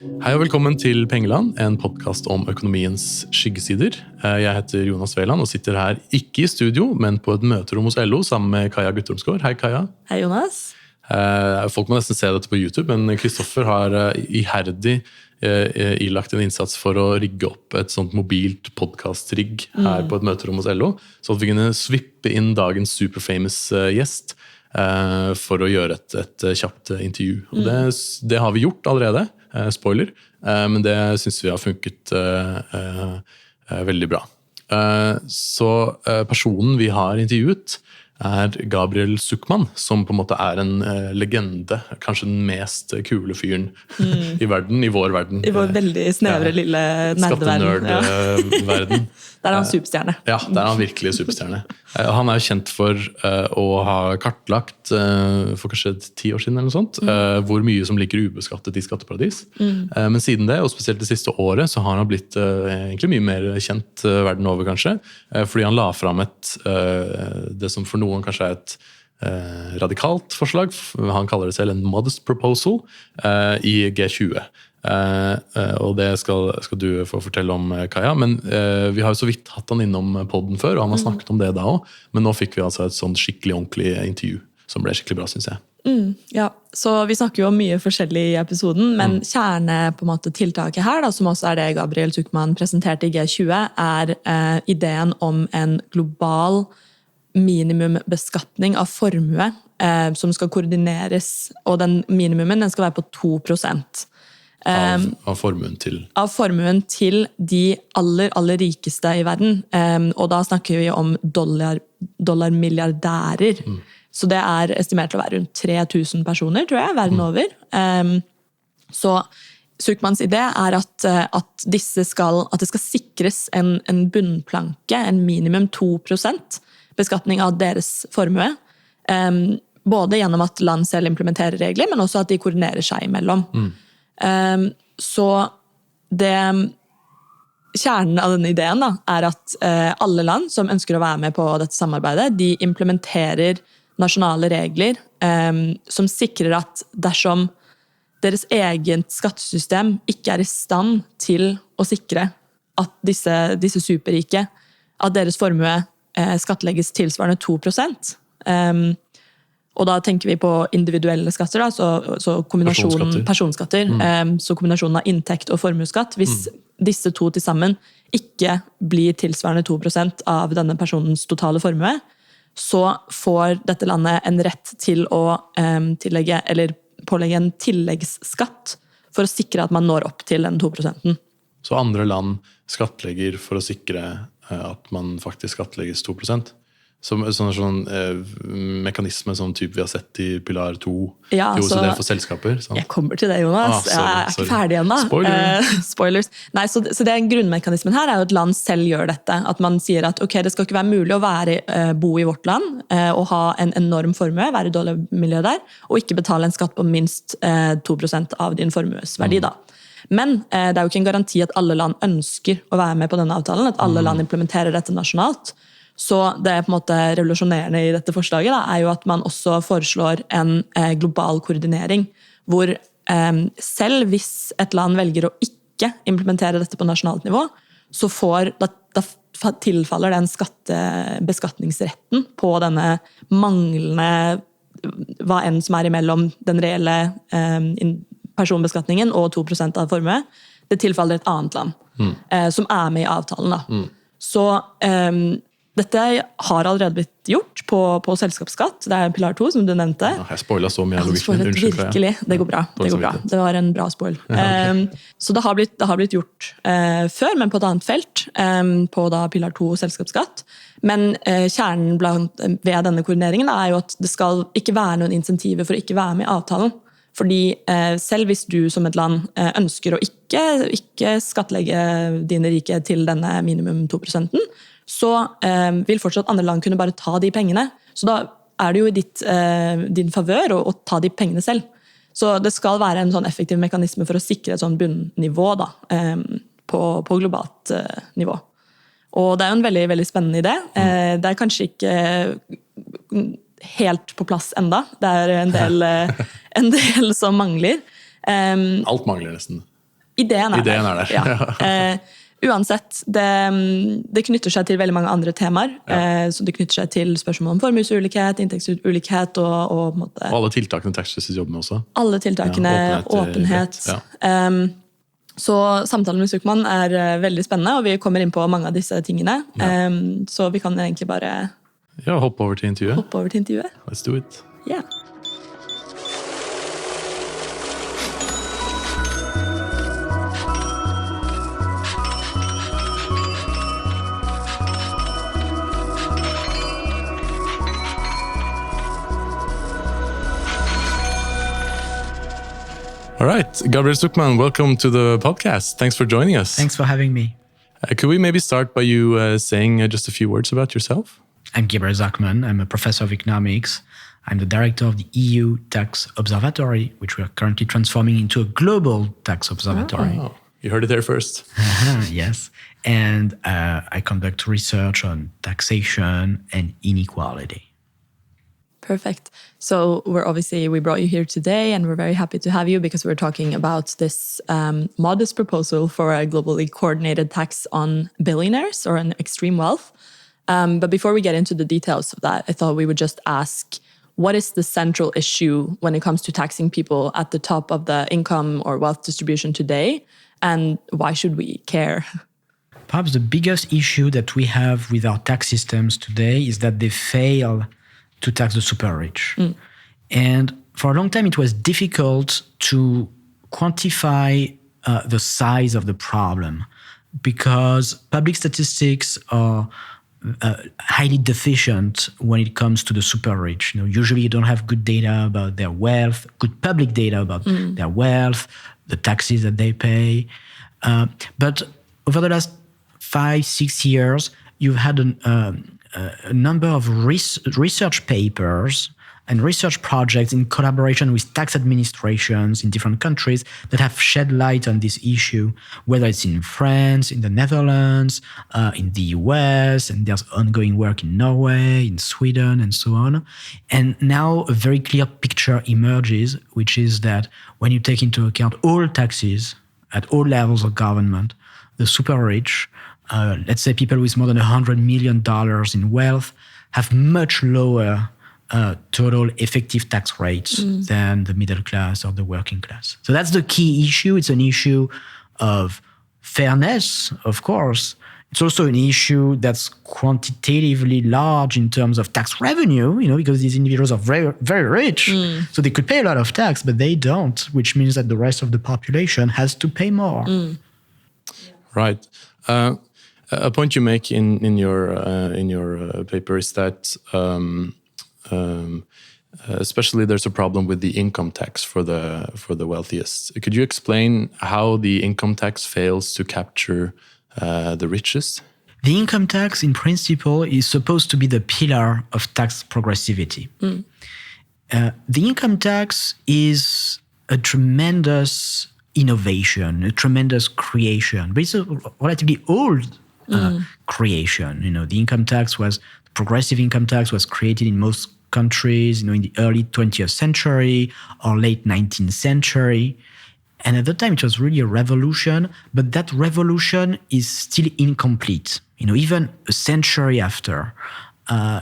Hei og velkommen til Pengeland, en podcast om økonomiens skyggesider. Jeg heter Jonas Veland og sitter her ikke i studio, men på et møterom hos LO sammen med Kaja Guttormsgaard. Hei Kaja. Hei Jonas. Folk må nesten se dette på YouTube, men Kristoffer har iherdig ilagt en innsats for å rigge opp et sånt mobilt podcast-rigg her på et møterom hos LO, så at vi kunne svippe inn dagens superfamous gjest for å gjøre et kjapt intervju. Og det har vi gjort allerede. Spoiler, men det synes vi har funket veldig bra. Så personen vi har intervjuet Gabriel Zucman, som på en måte en legende, kanskje den mest kule fyren i verden, i vår verden. I vår veldig snevre lille nerdeverden. Skattenerd-verden. Der han superstjerne. Ja, der han virkelig superstjerne. Han jo kjent for å ha kartlagt, for kanskje 10 år siden eller noe sånt, hvor mye som ligger ubeskattet i skatteparadis. Men siden det, og spesielt det siste året, så har han blitt egentlig mye mer kjent verden over kanskje, fordi han la frem det som for noen kanskje et radikalt forslag. Han kaller det selv en modest proposal i G20. Og det skal du få fortelle om, Kaja, men vi har jo så vidt hatt han innom podden før, og han har snakket om det da også, men nå fikk vi altså et sånn skikkelig ordentlig intervju, som ble skikkelig bra, synes jeg. Ja, så vi snakker jo om mye forskjellig i episoden, men kjerne på en måte tiltaket her, da, som også det Gabriel Zucman presenterte i G20, ideen om en global minimumbeskatning av formue som skal koordineres, og den minimumen den skal være på 2%. Av formuen til? Av formuen til de aller rikeste i verden. Og da snakker vi om dollarmilliardærer. Så det estimert til å være rundt 3000 personer, tror jeg, verden over. Så Zucmans idé at det skal sikres en bunnplanke, en minimum 2% beskatning av deres formue. Både gjennom at land selv implementerer regler, men også at de koordinerer seg imellom. Så kjernen av denne ideen da, at alle land som ønsker å være med på dette samarbeidet, de implementerer nasjonale regler som sikrer at dersom deres eget skattesystem ikke i stand til å sikre at disse superrike, at deres formue skattlegges tilsvarende 2%. Og da tenker vi på individuelle skatter, da, så personskatter, så kombinasjonen av inntekt og formuesskatt. Hvis disse to til sammen ikke blir tilsvarende 2% av denne personens totale formue, så får dette landet en rett til å pålegge en tilleggsskatt for å sikre at man når opp til den 2%. Så andre land skattlegger for å sikre at man faktisk skattlegges 2%? Sånn mekanisme som typ vi har sett i Pilar 2 i OECD for selskaper. Sant? Jeg kommer til det, Jonas. Jeg ikke ferdig ennå. Spoilers. Nei, så det grunnmekanismen her jo at land selv gjør dette. At man sier at ok, det skal ikke være mulig å bo i vårt land og ha en enorm formue, være dollarmilliardær, og ikke betale en skatt på minst 2% av din formuesverdi da. Men det jo ikke en garanti at alle land ønsker å være med på denne avtalen, at alle land implementerer dette nasjonalt. Så det på en måte revolusjonerende i dette forslaget da, jo at man også foreslår en global koordinering, hvor selv hvis et land velger å ikke implementere dette på nasjonalt nivå, så da tilfaller den beskatningsretten på denne manglende, hva enn som imellom den reelle personbeskatningen og 2% av formue, det tilfaller et annet land som med i avtalen. Da. Så dette har allerede blitt gjort på selskapsskatt. Det Pilar 2, som du nevnte. Jeg spoilet så mye. Virkelig. Det går bra. Det var en bra spoil. Så det har blitt gjort før, men på et annet felt, på da Pilar 2 selskapsskatt. Men kjernen ved denne koordineringen jo at det skal ikke være noen insentiver for å ikke være med i avtalen. Fordi selv hvis du som et land ønsker å ikke skattlegge dine rike til denne minimum 2%, så vil fortsatt andre land kunne bare ta de pengene. Så da det jo i din favør å ta de pengene selv. Så det skal være en sånn effektiv mekanisme for å sikre et sånn bunnivå da, på globalt nivå. Og det jo en veldig, veldig spennende idé. Det kanskje ikke helt på plass enda. Det en del som mangler. Alt mangler nesten. Ideen er der. Ja. Uansett, det knytter seg til veldig mange andre temaer. Så det knytter seg til spørsmål om formuesulikhet, inntektsulikhet og på en måte... Og alle tiltakene Tax Justice jobber med også. Alle tiltakene, åpenhet. Så samtalen med Zucman er veldig spennende, og vi kommer inn på mange av disse tingene. Så vi kan egentlig bare... Ja, hoppe over til intervjuet. Let's do it. Ja. All right, Gabriel Zucman, welcome to the podcast. Thanks for joining us. Thanks for having me. Could we maybe start by you saying just a few words about yourself? I'm Gabriel Zucman. I'm a professor of economics. I'm the director of the EU Tax Observatory, which we are currently transforming into a global tax observatory. Oh, you heard it there first. Yes. And I conduct research on taxation and inequality. Perfect. So we brought you here today, and we're very happy to have you because we're talking about this modest proposal for a globally coordinated tax on billionaires or on extreme wealth. But before we get into the details of that, I thought we would just ask, what is the central issue when it comes to taxing people at the top of the income or wealth distribution today, and why should we care? Perhaps the biggest issue that we have with our tax systems today is that they fail to tax the super rich. And for a long time, it was difficult to quantify the size of the problem because public statistics are highly deficient when it comes to the super rich. Usually you don't have good data about their wealth, good public data about their wealth, the taxes that they pay. But over the last 5-6 years, you've had a number of research papers and research projects in collaboration with tax administrations in different countries that have shed light on this issue, whether it's in France, in the Netherlands, in the US, and there's ongoing work in Norway, in Sweden, and so on. And now a very clear picture emerges, which is that when you take into account all taxes at all levels of government, the super rich, let's say people with more than $100 million in wealth, have much lower total effective tax rates than the middle class or the working class. So that's the key issue. It's an issue of fairness, of course. It's also an issue that's quantitatively large in terms of tax revenue, because these individuals are very, very rich. So they could pay a lot of tax, but they don't, which means that the rest of the population has to pay more. Right. A point you make in your paper is that especially there's a problem with the income tax for the wealthiest. Could you explain how the income tax fails to capture the richest? The income tax, in principle, is supposed to be the pillar of tax progressivity. The income tax is a tremendous innovation, a tremendous creation, but it's a relatively old creation. The progressive income tax was created in most countries, in the early 20th century or late 19th century. And at the time, it was really a revolution, but that revolution is still incomplete. Even a century after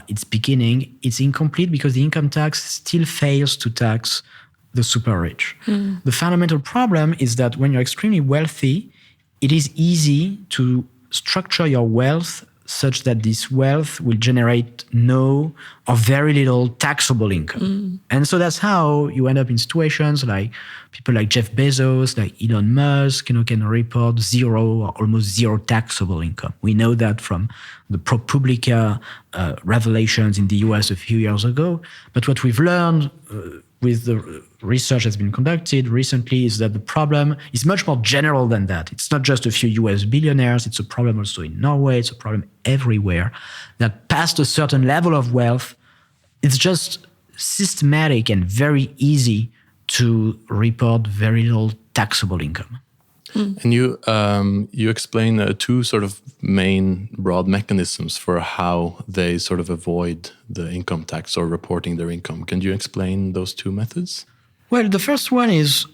its beginning, it's incomplete because the income tax still fails to tax the super rich. The fundamental problem is that when you're extremely wealthy, it is easy to structure your wealth such that this wealth will generate no or very little taxable income. And so that's how you end up in situations like people like Jeff Bezos, like Elon Musk, can report zero or almost zero taxable income. We know that from the ProPublica revelations in the US a few years ago. But what we've learned with the research that's been conducted recently is that the problem is much more general than that. It's not just a few US billionaires, it's a problem also in Norway, it's a problem everywhere, that past a certain level of wealth, it's just systematic and very easy to report very little taxable income. And you explain two sort of main broad mechanisms for how they sort of avoid the income tax or reporting their income. Can you explain those two methods? Well, the first one is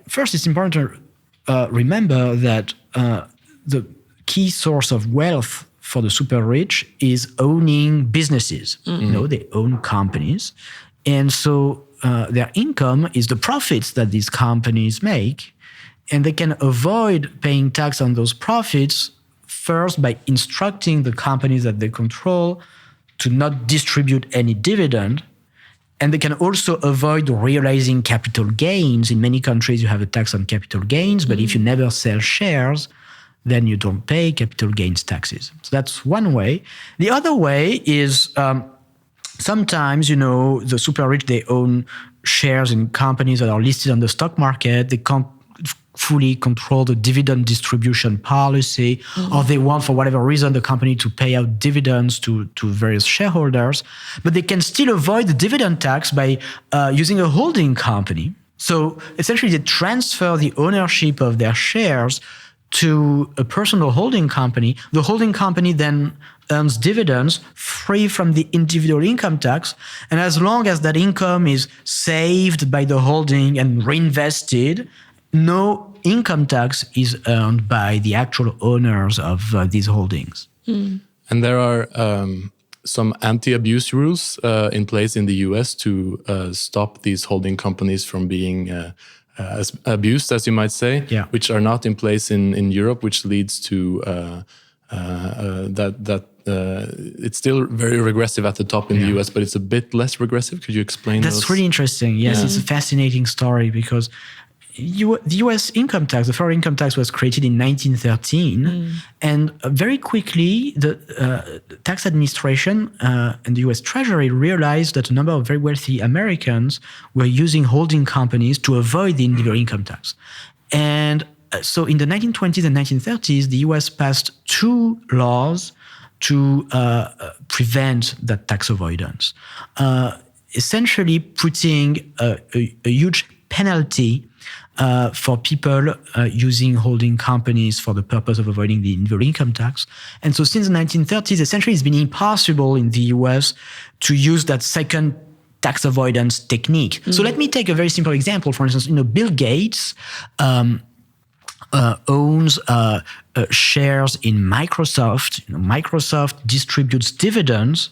first, it's important to remember that the key source of wealth for the super rich is owning businesses. They own companies. And so their income is the profits that these companies make. And they can avoid paying tax on those profits first by instructing the companies that they control to not distribute any dividend. And they can also avoid realizing capital gains. In many countries, you have a tax on capital gains, but if you never sell shares, then you don't pay capital gains taxes. So that's one way. The other way is sometimes, the super rich, they own shares in companies that are listed on the stock market. They can't fully control the dividend distribution policy, or they want, for whatever reason, the company to pay out dividends to various shareholders. But they can still avoid the dividend tax by using a holding company. So essentially, they transfer the ownership of their shares to a personal holding company. The holding company then earns dividends free from the individual income tax. And as long as that income is saved by the holding and reinvested, no income tax is earned by the actual owners of these holdings. And there are some anti-abuse rules in place in the US to stop these holding companies from being abused, as you might say, which are not in place in Europe, which leads to that it's still very regressive at the top in the US, but it's a bit less regressive. Could you explain That's really interesting. Yes, it's a fascinating story because the US income tax, the federal income tax, was created in 1913. And very quickly, the tax administration and the US Treasury realized that a number of very wealthy Americans were using holding companies to avoid the individual income tax. And so in the 1920s and 1930s, the US passed 2 laws to prevent that tax avoidance, essentially putting a huge penalty for people using holding companies for the purpose of avoiding the individual income tax. And so since the 1930s, essentially it's been impossible in the US to use that second tax avoidance technique. So let me take a very simple example. For instance, Bill Gates owns shares in Microsoft. Microsoft distributes dividends.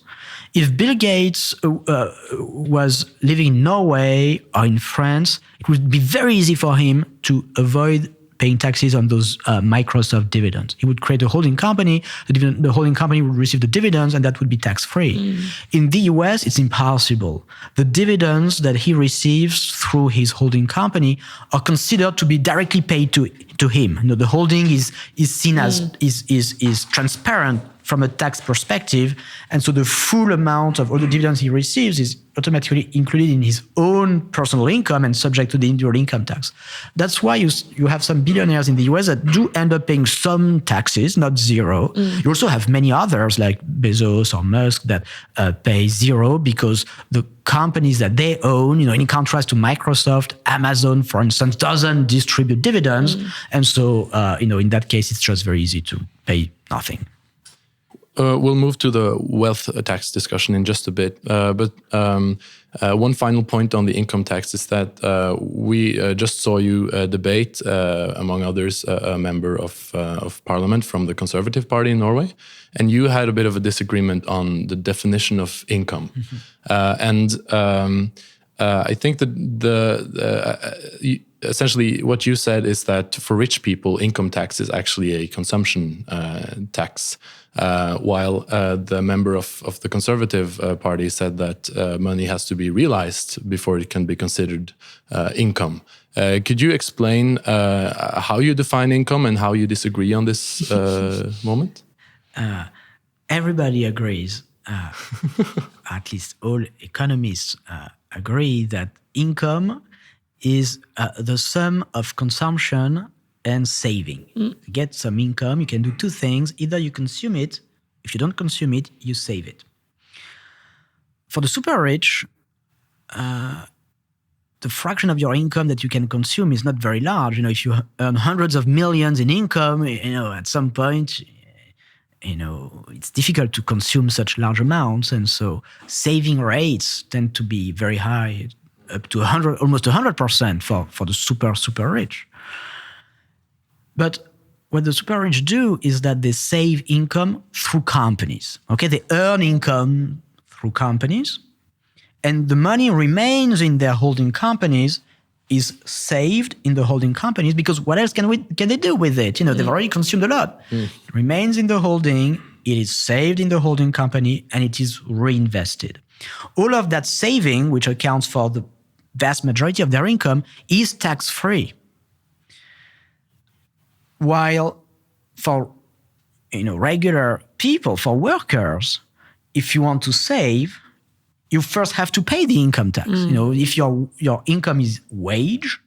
If Bill Gates was living in Norway or in France, it would be very easy for him to avoid paying taxes on those Microsoft dividends. He would create a holding company. The holding company would receive the dividends, and that would be tax-free. In the US, it's impossible. The dividends that he receives through his holding company are considered to be directly paid to him. The holding is seen as is transparent from a tax perspective, and so the full amount of all the dividends he receives is automatically included in his own personal income and subject to the individual income tax. That's why you have some billionaires in the US that do end up paying some taxes, not zero. You also have many others like Bezos or Musk that pay zero because the companies that they own, in contrast to Microsoft, Amazon, for instance, doesn't distribute dividends. And so, in that case, it's just very easy to pay nothing. We'll move to the wealth tax discussion in just a bit. But one final point on the income tax is that we just saw you debate, among others, a member of parliament from the Conservative Party in Norway. And you had a bit of a disagreement on the definition of income. I think that essentially what you said is that for rich people, income tax is actually a consumption tax. While the member of the Conservative Party said that money has to be realized before it can be considered income. Could you explain how you define income and how you disagree on this moment? Everybody agrees, at least all economists agree, that income is the sum of consumption and saving. You get some income, you can do 2 things. Either you consume it, if you don't consume it, you save it. For the super rich, the fraction of your income that you can consume is not very large. If you earn hundreds of millions in income, at some point, it's difficult to consume such large amounts. And so saving rates tend to be very high. up to almost 100% for the super rich. But what the super rich do is that they save income through companies. Okay, they earn income through companies, and the money remains in their holding companies, is saved in the holding companies, because what else can they do with it? They've already consumed a lot. It remains in the holding, it is saved in the holding company, and it is reinvested. All of that saving, which accounts for the vast majority of their income, is tax-free. While for regular people, for workers, if you want to save, you first have to pay the income tax. If your income is wage,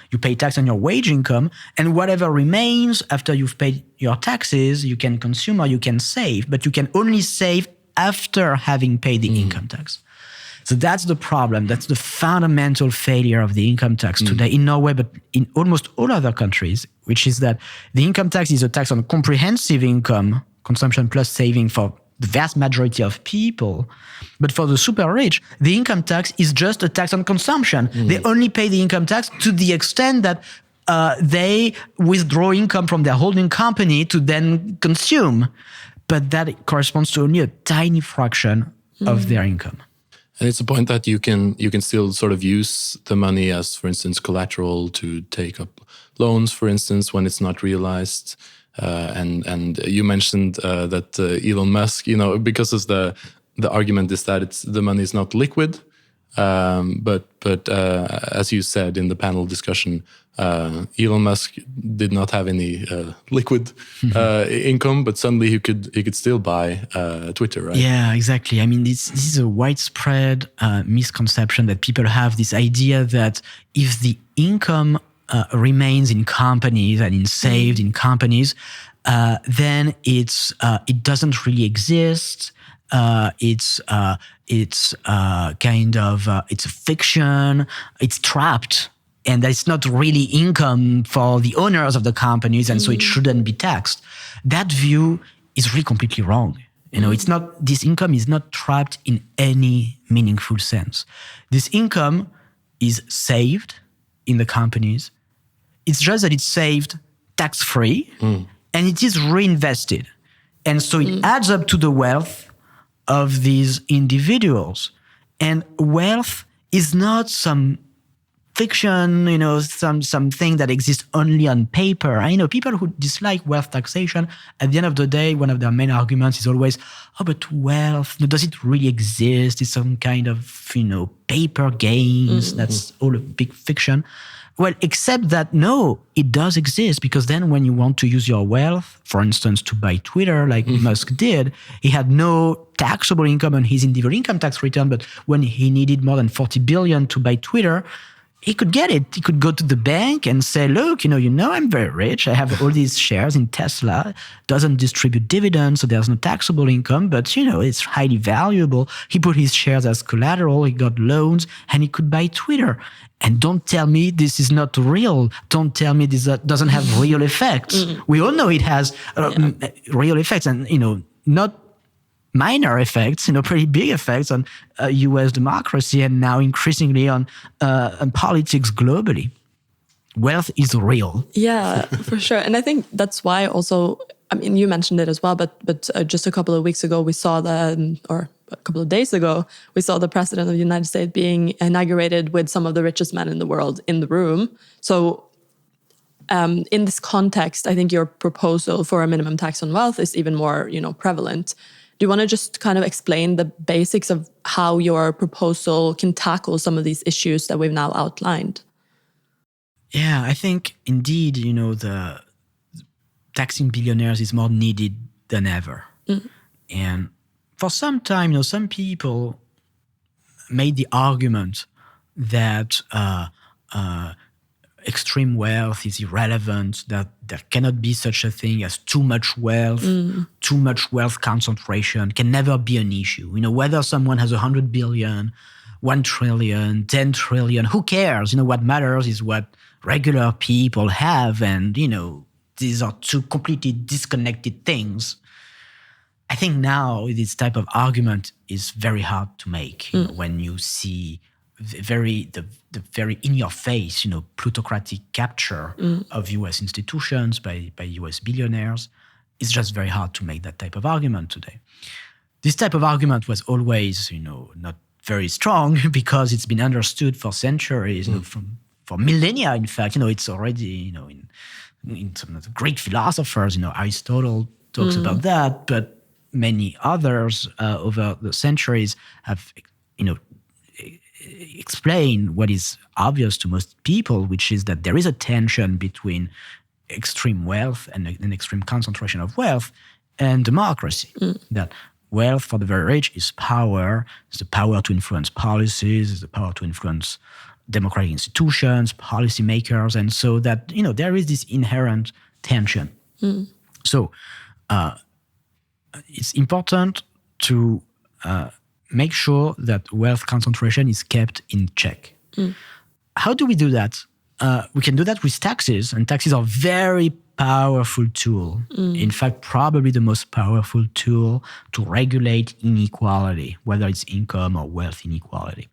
you pay tax on your wage income, and whatever remains after you've paid your taxes, you can consume or you can save, but you can only save after having paid the income tax. So that's the problem. That's the fundamental failure of the income tax today in Norway, but in almost all other countries, which is that the income tax is a tax on comprehensive income, consumption plus saving for the vast majority of people. But for the super rich, the income tax is just a tax on consumption. They only pay the income tax to the extent that they withdraw income from their holding company to then consume. But that corresponds to only a tiny fraction of their income. And it's a point that you can still sort of use the money as, for instance, collateral to take up loans, for instance, when it's not realized. And you mentioned that Elon Musk, because of the argument is that the money is not liquid, but as you said in the panel discussion, Elon Musk did not have any liquid income, but suddenly he could still buy Twitter, right? Yeah, exactly. I mean, this is a widespread misconception that people have, this idea that if the income remains in companies and saved in companies, then it doesn't really exist. It's a fiction. It's trapped, and it's not really income for the owners of the companies, and so it shouldn't be taxed. That view is really completely wrong. It's not. This income is not trapped in any meaningful sense. This income is saved in the companies. It's just that it's saved tax-free, and it is reinvested. And so it adds up to the wealth of these individuals. And wealth is not some fiction, something that exists only on paper. I know people who dislike wealth taxation, at the end of the day, one of their main arguments is always, but wealth, does it really exist? It's some kind of, paper gains. That's all a big fiction. Well, except that, no, it does exist, because then when you want to use your wealth, for instance, to buy Twitter, like Musk did, he had no taxable income on his individual income tax return, but when he needed more than 40 billion to buy Twitter, he could get it. He could go to the bank and say, look, I'm very rich. I have all these shares in Tesla. Doesn't distribute dividends, so there's no taxable income, but, it's highly valuable. He put his shares as collateral. He got loans, and he could buy Twitter. And don't tell me this is not real. Don't tell me this doesn't have real effects. We all know it has real effects, and, not minor effects, pretty big effects on U.S. democracy, and now increasingly on politics globally. Wealth is real. Yeah, for sure. And I think that's why also, you mentioned it as well, but just a couple of weeks ago, we saw a couple of days ago, we saw the president of the United States being inaugurated with some of the richest men in the world in the room. So in this context, I think your proposal for a minimum tax on wealth is even more, prevalent. Do you want to just kind of explain the basics of how your proposal can tackle some of these issues that we've now outlined? Yeah, I think indeed, the taxing billionaires is more needed than ever. And for some time, some people made the argument that extreme wealth is irrelevant, that there cannot be such a thing as too much wealth concentration can never be an issue. Whether someone has 100 billion, 1 trillion, 10 trillion, who cares? What matters is what regular people have, and, these are two completely disconnected things. I think now this type of argument is very hard to make when you see the very in-your-face, plutocratic capture of U.S. institutions by U.S. billionaires. It's just very hard to make that type of argument today. This type of argument was always, not very strong because it's been understood for centuries, for millennia. In fact, it's already, in some of the great philosophers, Aristotle talks about that, but many others over the centuries have, explained what is obvious to most people, which is that there is a tension between extreme wealth and an extreme concentration of wealth and democracy. That wealth for the very rich is power. It's the power to influence policies. It's the power to influence democratic institutions, policymakers. And so that, there is this inherent tension. So it's important to make sure that wealth concentration is kept in check. How do we do that? We can do that with taxes, and taxes are a very powerful tool. In fact, probably the most powerful tool to regulate inequality, whether it's income or wealth inequality.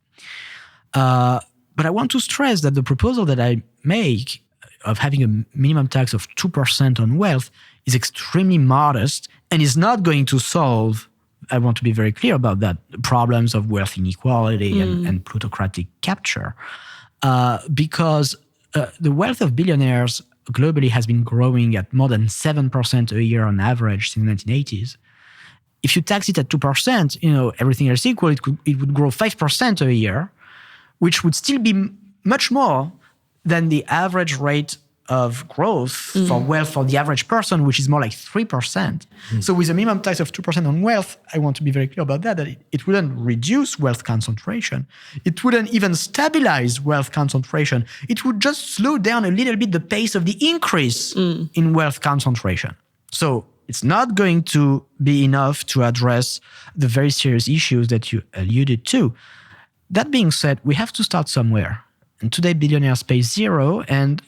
But I want to stress that the proposal that I make of having a minimum tax of 2% on wealth is extremely modest and is not going to solve, I want to be very clear about that, problems of wealth inequality and plutocratic capture. Because the wealth of billionaires globally has been growing at more than 7% a year on average since the 1980s. If you tax it at 2%, everything else equal, it would grow 5% a year, which would still be much more than the average rate of growth for wealth for the average person, which is more like 3%. So with a minimum tax of 2% on wealth, I want to be very clear about that it wouldn't reduce wealth concentration. It wouldn't even stabilize wealth concentration. It would just slow down a little bit the pace of the increase in wealth concentration. So it's not going to be enough to address the very serious issues that you alluded to. That being said, we have to start somewhere. And today, billionaires pay zero, and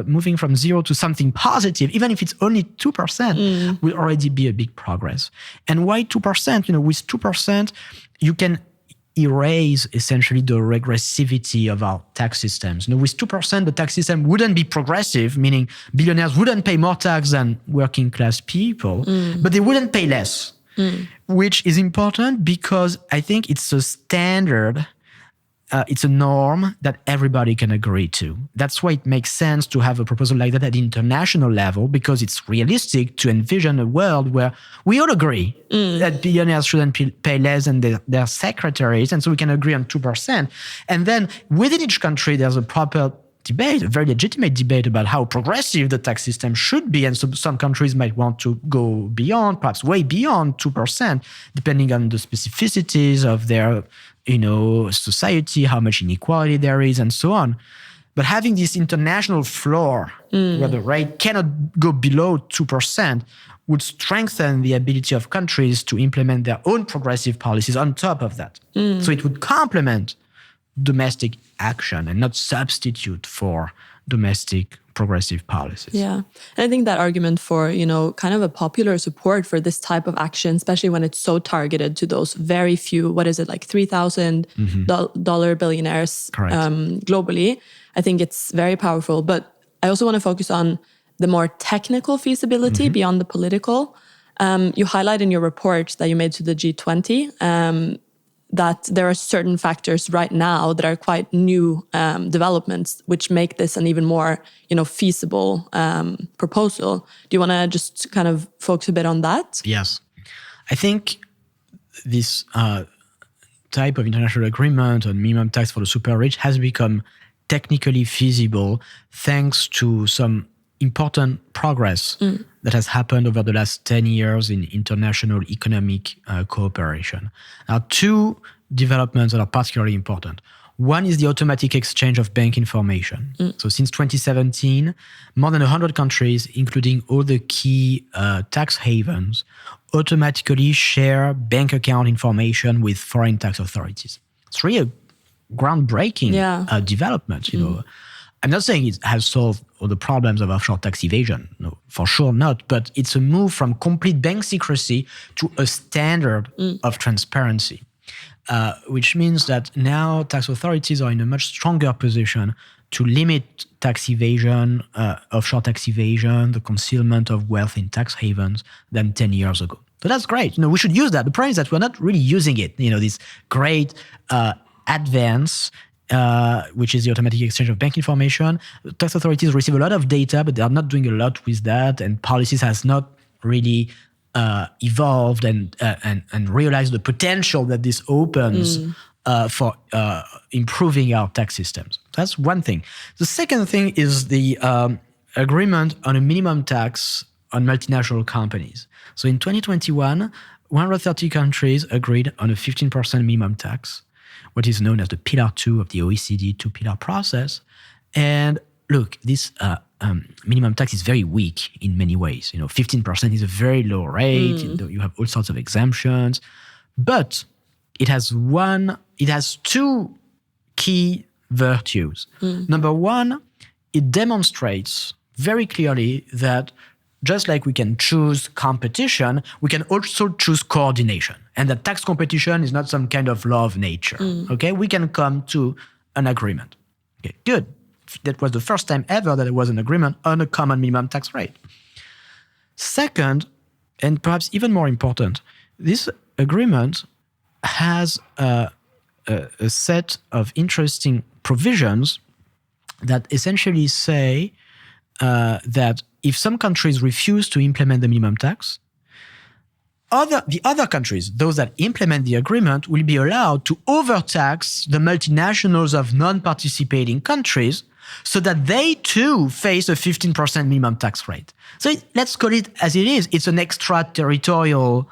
moving from zero to something positive, even if it's only 2%, will already be a big progress. And why 2%? With 2%, you can erase essentially the regressivity of our tax systems. With 2%, the tax system wouldn't be progressive, meaning billionaires wouldn't pay more tax than working class people, but they wouldn't pay less, which is important because I think it's a standard. It's a norm that everybody can agree to. That's why it makes sense to have a proposal like that at the international level, because it's realistic to envision a world where we all agree that billionaires shouldn't pay less than their secretaries, and so we can agree on 2%. And then within each country, there's a proper debate, a very legitimate debate about how progressive the tax system should be. And so some countries might want to go beyond, perhaps way beyond 2%, depending on the specificities of their society, how much inequality there is, and so on. But having this international floor where the rate cannot go below 2% would strengthen the ability of countries to implement their own progressive policies on top of that. So it would complement domestic action and not substitute for domestic progressive policies. Yeah. And I think that argument for, kind of a popular support for this type of action, especially when it's so targeted to those very few, what is it, like $3,000 billionaires globally, I think it's very powerful. But I also want to focus on the more technical feasibility beyond the political. You highlight in your report that you made to the G20 that there are certain factors right now that are quite new developments, which make this an even more, feasible proposal. Do you want to just kind of focus a bit on that? Yes. I think this type of international agreement on minimum tax for the super rich has become technically feasible thanks to some important progress that has happened over the last 10 years in international economic cooperation. Now, two developments that are particularly important. One is the automatic exchange of bank information. So since 2017, more than 100 countries, including all the key tax havens, automatically share bank account information with foreign tax authorities. It's really a groundbreaking development, I'm not saying it has solved all the problems of offshore tax evasion. No, for sure not. But it's a move from complete bank secrecy to a standard of transparency. which means that now tax authorities are in a much stronger position to limit tax evasion, offshore tax evasion, the concealment of wealth in tax havens than 10 years ago. So that's great. We should use that. The problem is that we're not really using it. This great advance, which is the automatic exchange of bank information. Tax authorities receive a lot of data, but they are not doing a lot with that, and policies has not really evolved and realized the potential that this opens for improving our tax systems. That's one thing. The second thing is the agreement on a minimum tax on multinational companies. So in 2021, 130 countries agreed on a 15% minimum tax, what is known as the Pillar 2 of the OECD two-pillar process. And look, this minimum tax is very weak in many ways. 15% is a very low rate. You have all sorts of exemptions, but it has two key virtues. Number one, it demonstrates very clearly that just like we can choose competition, we can also choose coordination. And that tax competition is not some kind of law of nature. Okay, we can come to an agreement. Okay, good. That was the first time ever that there was an agreement on a common minimum tax rate. Second, and perhaps even more important, this agreement has a set of interesting provisions that essentially say that if some countries refuse to implement the minimum tax, the other countries, those that implement the agreement, will be allowed to overtax the multinationals of non-participating countries so that they too face a 15% minimum tax rate. So let's call it as it is. It's an extraterritorial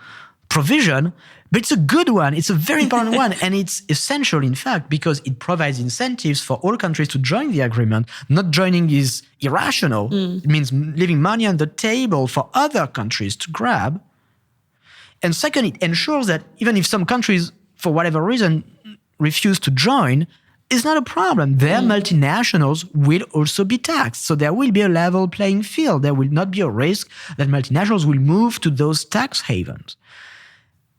provision, but it's a good one. It's a very important one. And it's essential, in fact, because it provides incentives for all countries to join the agreement. Not joining is irrational. It means leaving money on the table for other countries to grab. And second, it ensures that even if some countries, for whatever reason, refuse to join, it's not a problem. Their multinationals will also be taxed. So there will be a level playing field. There will not be a risk that multinationals will move to those tax havens.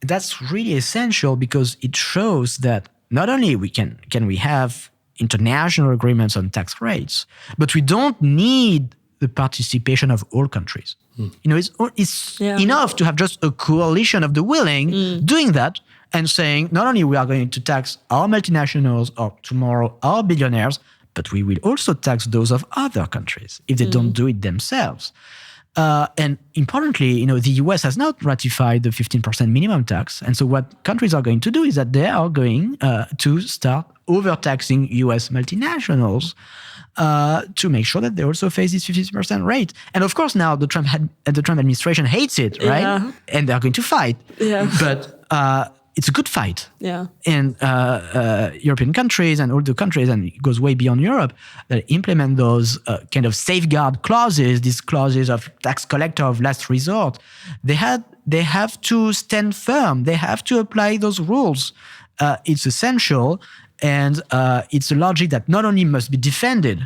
That's really essential because it shows that not only can we have international agreements on tax rates, but we don't need the participation of all countries. It's enough to have just a coalition of the willing doing that and saying, not only we are going to tax our multinationals or tomorrow our billionaires, but we will also tax those of other countries if they don't do it themselves. And importantly, the US has not ratified the 15% minimum tax. And so what countries are going to do is that they are going to start overtaxing US multinationals to make sure that they also face this 50% rate. And of course, now the Trump administration hates it, right? Yeah. And they're going to fight. Yeah. But it's a good fight. Yeah. And European countries and all the countries, and it goes way beyond Europe, that implement those kind of safeguard clauses, these clauses of tax collector of last resort, they have to stand firm. They have to apply those rules. It's essential. And it's a logic that not only must be defended,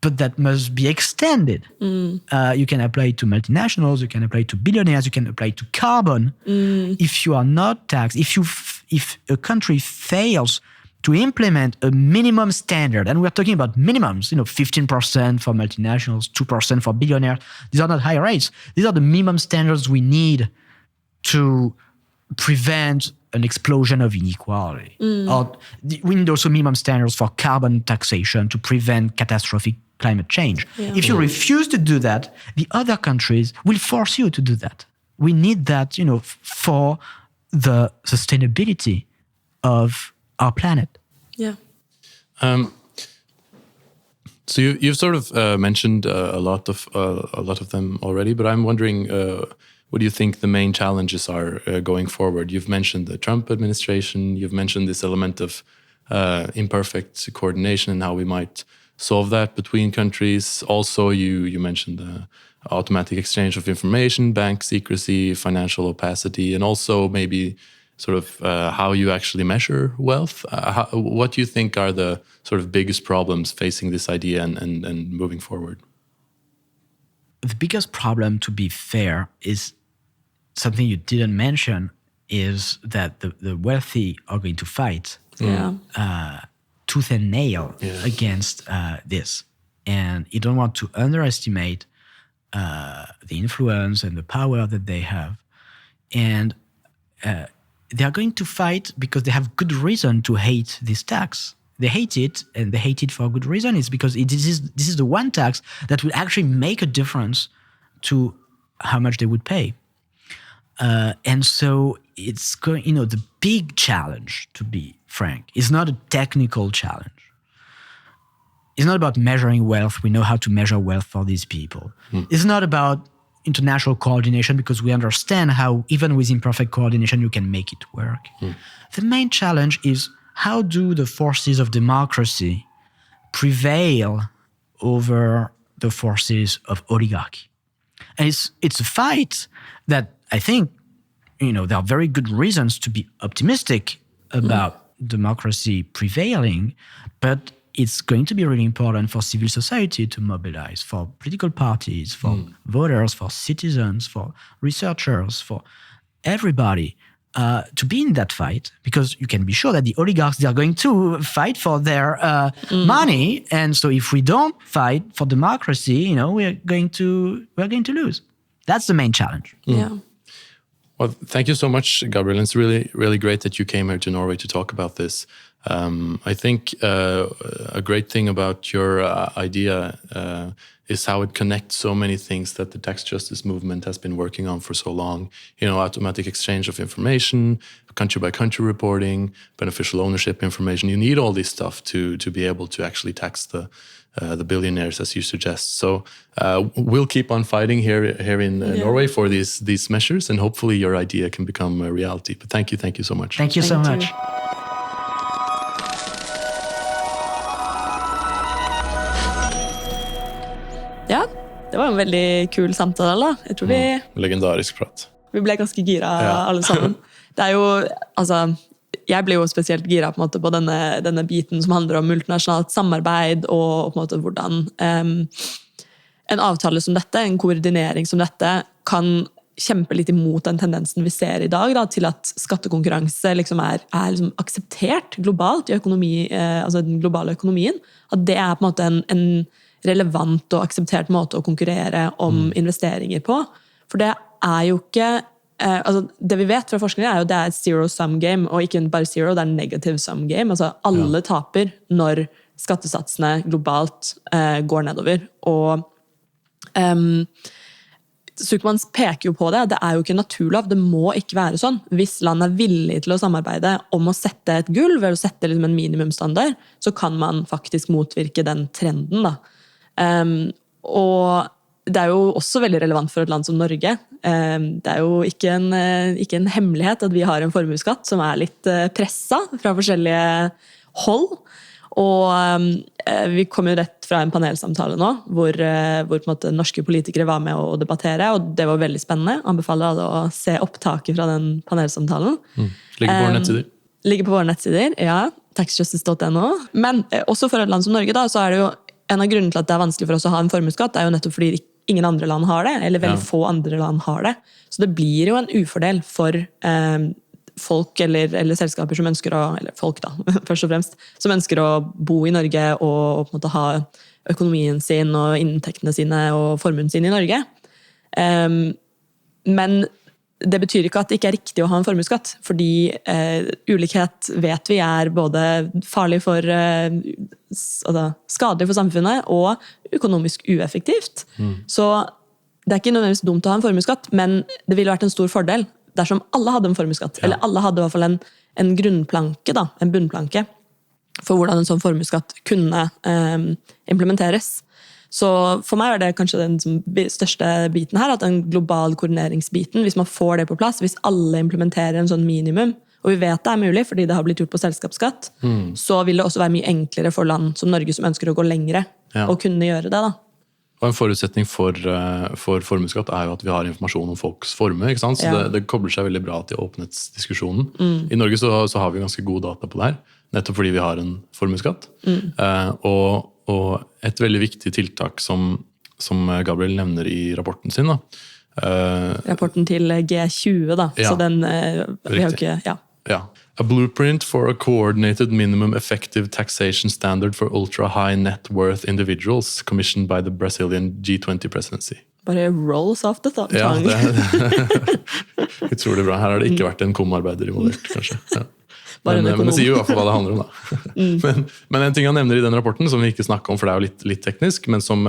but that must be extended. You can apply it to multinationals, you can apply it to billionaires, you can apply it to carbon. If you are not taxed, if a country fails to implement a minimum standard, and we're talking about minimums, 15% for multinationals, 2% for billionaires, these are not high rates. These are the minimum standards we need to prevent an explosion of inequality. Or we need also minimum standards for carbon taxation to prevent catastrophic climate change. Yeah. If you refuse to do that, the other countries will force you to do that. We need that, for the sustainability of our planet. Yeah. So you've sort of mentioned a lot of them already, but I'm wondering, what do you think the main challenges are going forward? You've mentioned the Trump administration. You've mentioned this element of imperfect coordination and how we might solve that between countries. Also, you mentioned the automatic exchange of information, bank secrecy, financial opacity, and also maybe sort of how you actually measure wealth. What do you think are the sort of biggest problems facing this idea and moving forward? The biggest problem, to be fair, is something you didn't mention, is that the wealthy are going to fight tooth and nail against this. And you don't want to underestimate the influence and the power that they have. And they are going to fight because they have good reason to hate this tax. They hate it, and they hate it for a good reason. It's because this is the one tax that will actually make a difference to how much they would pay. And so it's going, the big challenge, to be frank, is not a technical challenge. It's not about measuring wealth. We know how to measure wealth for these people. It's not about international coordination, because we understand how, even with imperfect coordination, you can make it work. The main challenge is, how do the forces of democracy prevail over the forces of oligarchy? And it's a fight that I think, there are very good reasons to be optimistic about democracy prevailing, but it's going to be really important for civil society to mobilize, for political parties, for voters, for citizens, for researchers, for everybody to be in that fight, because you can be sure that the oligarchs, they are going to fight for their money. And so if we don't fight for democracy, we're going to lose. That's the main challenge. Yeah. Well, thank you so much, Gabriel. It's really, really great that you came here to Norway to talk about this. I think a great thing about your idea is how it connects so many things that the tax justice movement has been working on for so long. Automatic exchange of information, country-by-country reporting, beneficial ownership information. You need all this stuff to be able to actually tax the billionaires, as you suggest. So we'll keep on fighting here in Norway for these measures, and hopefully your idea can become a reality. But thank you so much. Thank you so much. Ja, det var en veldig kul samtale da. Jeg tror legendarisk prat. Vi ble ganske gira alle sammen. Det jo, jeg ble jo spesielt gira på en måte på denne biten som handler om multinasjonalt samarbeid og på en måte hvordan en avtale som dette, en koordinering som dette, kan kjempe litt imot den tendensen vi ser i dag, da, til at skattekonkurranse liksom er liksom akseptert globalt i den globale økonomien. At det på en måte en relevant og akseptert måte å konkurrere om investeringer på. For det jo ikke det vi vet fra forskningen jo det et zero-sum game, og ikke bare zero, det negative sum game. Alle taper når skattesatsene globalt går nedover. Og Zucman peker jo på det jo ikke naturlig, det må ikke være sånn. Hvis land villig til å samarbeide om å sette et gulv, eller å sette liksom en minimumsstandard, så kan man faktisk motvirke den trenden da. Og det jo også veldig relevant for et land som Norge. Det jo ikke en hemmelighet at vi har en formuesskatt som litt presset fra forskjellige hold. Og vi kom jo rett fra en panelsamtale nå, hvor på en måte norske politikere var med å debattere, og det var veldig spennende. Anbefaler alle å se opptaket fra den panelsamtalen. Ligger på våre nettsider. Ligger på våre nettsider, ja. taxjustice.no. Men også for et land som Norge da, så det jo en av grunnene til at det vanskelig for oss å ha en formuesskatt, jo nettopp fordi ingen andre land har det, eller veldig få andre land har det. Så det blir jo en ufordel for folk eller selskaper som ønsker eller folk da, først og fremst, som ønsker å bo i Norge og på en måte ha økonomien sin og inntektene sine og formuen sin i Norge. Men det betyr ikke at det ikke riktig å ha en formuesskatt, fordi ulikhet vet vi både farlig for, skadelig for samfunnet og økonomisk ueffektivt. Så det ikke nødvendigvis dumt å ha en formuesskatt, men det ville vært en stor fordel dersom alle hadde en formuesskatt, eller alle hadde i hvert fall en grunnplanke, da, en bunnplanke, for hvordan en sånn formuesskatt kunne implementeres. Så for meg det kanskje den største biten her, at den global koordineringsbiten, hvis man får det på plass, hvis alle implementerer en sånn minimum, og vi vet det mulig fordi det har blitt gjort på selskapsskatt, så vil det også være mye enklere for land som Norge som ønsker å gå lengre, og kunne gjøre det da. Og en forutsetning for formuesskatt jo at vi har informasjon om folks formue, ikke sant? Så det kobler seg veldig bra til åpenhetsdiskusjonen. I Norge så har vi ganske god data på det her, nettopp fordi vi har en formuesskatt. Og et veldig viktig tiltak som Gabriel nevner i rapporten sin, da, Rapporten til G20 da, så den vi har ikke, A blueprint for a coordinated minimum effective taxation standard for ultra-high net worth individuals commissioned by the Brazilian G20 presidency. Bare rolls off the tongue. Ja, det utrolig bra. Her har det ikke vært en komarbeider involvert, kanskje. Ja. Men det sier jo i hvert fall hva det handler om da. Men en ting han nevner i den rapporten, som vi ikke snakker om, for det er jo litt teknisk, men som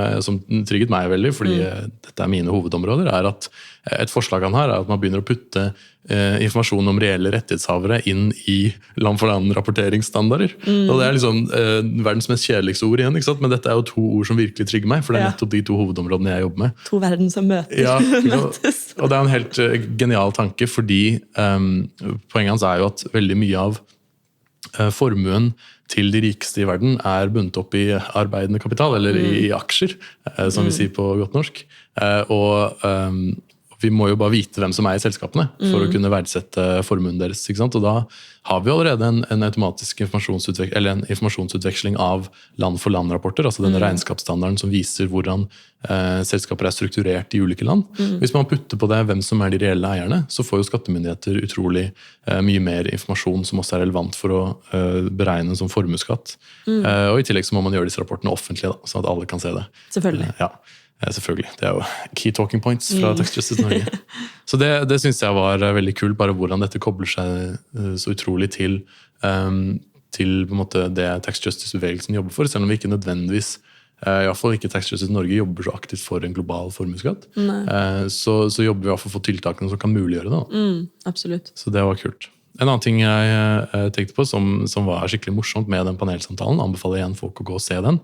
trygget meg veldig, fordi dette mine hovedområder, er at et forslag han har er at man begynner å putte informasjon om reelle rettighetshavere inn i land-for-land-rapporteringsstandarder. Og det er liksom verdens mest kjedeligste ord igjen, ikke sant? Men dette er jo to ord som virkelig trigger meg, for det er nettopp de to hovedområdene jeg jobber med. To verden som møter. Ja, og det er en helt genial tanke, fordi poenget hans er jo at veldig mye av formuen til de rikeste i verden er bundet opp i arbeidende kapital, eller i aksjer, som vi sier på godt norsk. Og vi må jo bare vite hvem som er i selskapene for å kunne verdsette formuen deres. Ikke sant? Og da har vi allerede en automatisk informasjonsutveksling av land-for-land-rapporter, altså denne regnskapsstandarden som viser hvordan selskaper er strukturert i ulike land. Hvis man putter på det hvem som er de reelle eierne, så får jo skattemyndigheter utrolig mye mer informasjon som også er relevant for å beregne som formuesskatt. Og i tillegg så må man gjøre disse rapportene offentlige, da, sånn at alle kan se det. Selvfølgelig. Ja. Selvfølgelig, det er jo key talking points fra Tax Justice Norge. Så det synes jeg var veldig kult, bare hvordan dette kobler seg så utrolig til på en måte det Tax Justice-bevegelsen jobber for, selv om vi ikke nødvendigvis, i hvert fall ikke Tax Justice Norge jobber så aktivt for en global formuesskatt, så jobber vi i hvert fall for tiltakene som kan muliggjøre det. Absolutt. Så det var kult. En annen ting jeg tenkte på som var skikkelig morsomt med den panelsamtalen, anbefaler igjen folk å gå og se den,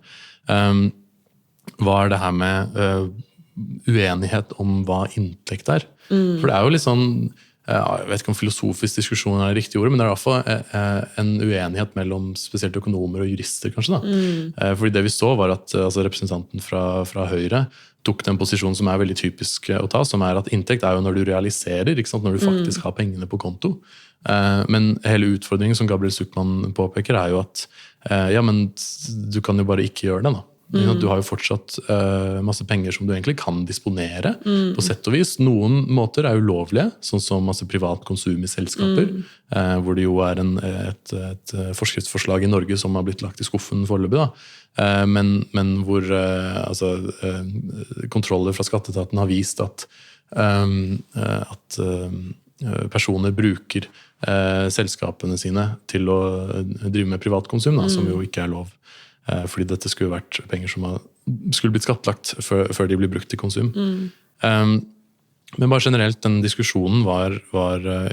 var det her med uenighet om hva inntekt er. For det er jo litt sånn, jeg vet ikke om filosofisk diskusjon er det riktige ordet, men det er i hvert fall en uenighet mellom spesielt økonomer og jurister, kanskje da. Fordi det vi så var at representanten fra Høyre tok den posisjonen som er veldig typisk å ta, som er at inntekt er jo når du realiserer, ikke sant? Når du faktisk har pengene på konto. Men hele utfordringen som Gabriel Zucman påpeker er jo at ja, men du kan jo bare ikke gjøre det da. Du har jo fortsatt masse penger som du egentlig kan disponere på sett og vis. Noen måter er ulovlige, sånn som masse privat konsum i selskaper, hvor det jo er et forskriftsforslag i Norge som har blitt lagt i skuffen foreløpig, da. Men hvor kontroller fra skatteetaten har vist at personer bruker selskapene sine til å drive med privat konsum, da, som jo ikke er lov. Fordi dette skulle vært penger som skulle blitt skattlagt før de blir brukt til konsum. Men bare generelt, den diskusjonen var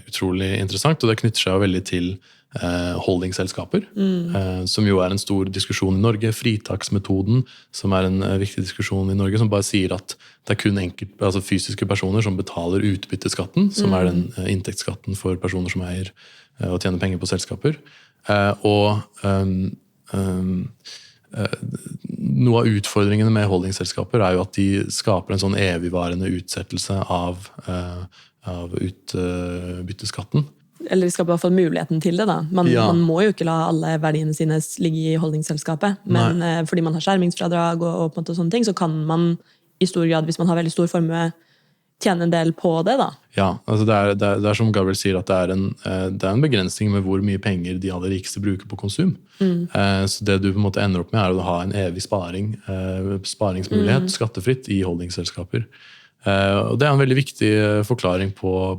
utrolig interessant, og det knytter seg jo veldig til holdingselskaper, som jo er en stor diskusjon i Norge, fritaksmetoden, som er en viktig diskusjon i Norge, som bare sier at det er kun fysiske personer som betaler utbytteskatten, som er den inntektsskatten for personer som eier og tjener penger på selskaper. Noe av utfordringene med holdingselskaper er jo at de skaper en sånn evigvarende utsettelse av utbytteskatten. Eller de skaper i hvert fall muligheten til det da. Man må jo ikke la alle verdiene sine ligge i holdingselskapet, men fordi man har skjermingsfradrag og på en måte sånne ting, så kan man i stor grad, hvis man har veldig stor formue, tjene en del på det da. Ja, det er som Gabriel sier at det er en begrensning med hvor mye penger de aller rikeste bruker på konsum. Så det du på en måte ender opp med er å ha en evig sparingsmulighet, skattefritt i holdingselskaper. Og det er en veldig viktig forklaring på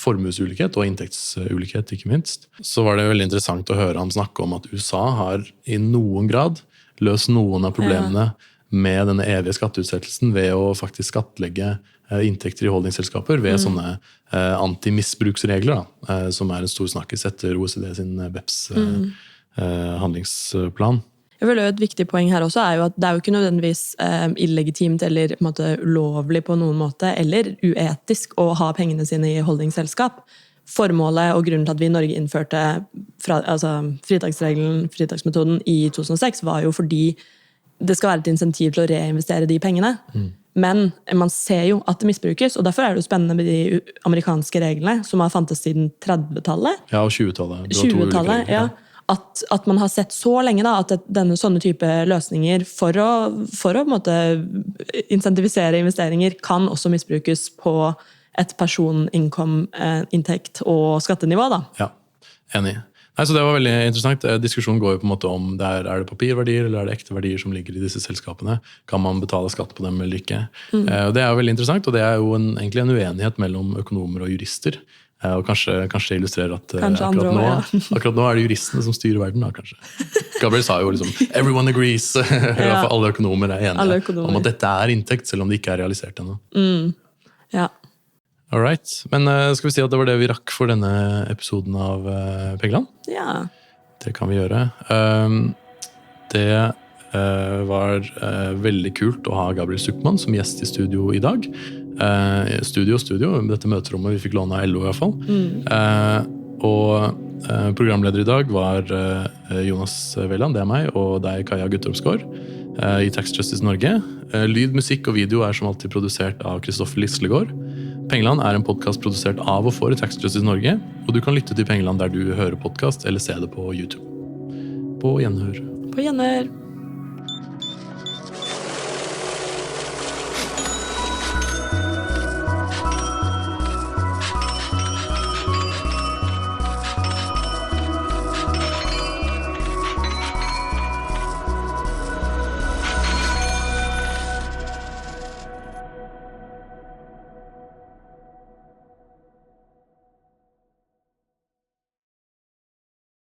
formuesulikhet og inntektsulikhet, ikke minst. Så var det veldig interessant å høre ham snakke om at USA har i noen grad løst noen av problemene med denne evige skatteutsettelsen ved å faktisk skattlegge inntekter i holdingselskaper ved sånne antimissbruksregler, som er en stor snakkis etter OECD sin BEPS handlingsplan. Jeg føler jo et viktig poeng her også er jo at det er jo ikke nødvendigvis illegitimt eller på en måte ulovlig på noen måte, eller uetisk å ha pengene sine i holdingselskap. Formålet og grunnen til at vi i Norge innførte fritaksmetoden i 2006 var jo fordi det skal være et insentiv til å reinvestere de pengene. Men man ser jo at det misbrukes, og derfor er det jo spennende med de amerikanske reglene, som har fantes siden 30-tallet. Ja, og 20-tallet. 20-tallet, ja. at man har sett så lenge da, at sånne type løsninger for å på en måte incentivisere investeringer kan også misbrukes på et inntekt og skattenivå. Da. Ja, enig. Nei, så det var veldig interessant. Diskusjonen går jo på en måte om er det papirverdier eller er det ekte verdier som ligger i disse selskapene. Kan man betale skatt på dem eller ikke? Og det er jo veldig interessant, og det er jo egentlig en uenighet mellom økonomer og jurister. Og kanskje det illustrerer at akkurat nå er det juristene som styrer verden. Da, kanskje. Gabriel sa jo liksom, everyone agrees, for alle økonomer er enige om at dette er inntekt, selv om det ikke er realisert ennå. Ja. Alright, men skal vi si at det var det vi rakk for denne episoden av Pengeland? Ja. Det kan vi gjøre. Det var veldig kult å ha Gabriel Zucman som gjest i studio i dag. Studio, dette møterommet vi fikk låne av LO i hvert fall. Og programleder i dag var Jonas Velland, det er meg, og deg, Kaja Guttorpsgaard, i Tax Justice Norge. Lyd, musikk og video er som alltid produsert av Kristoffer Lislegaard. Pengeland er en podcast produsert av og for Tax Justice Norge, og du kan lytte til Pengeland der du hører podcast eller se det på YouTube. På gjenhør. På gjenhør.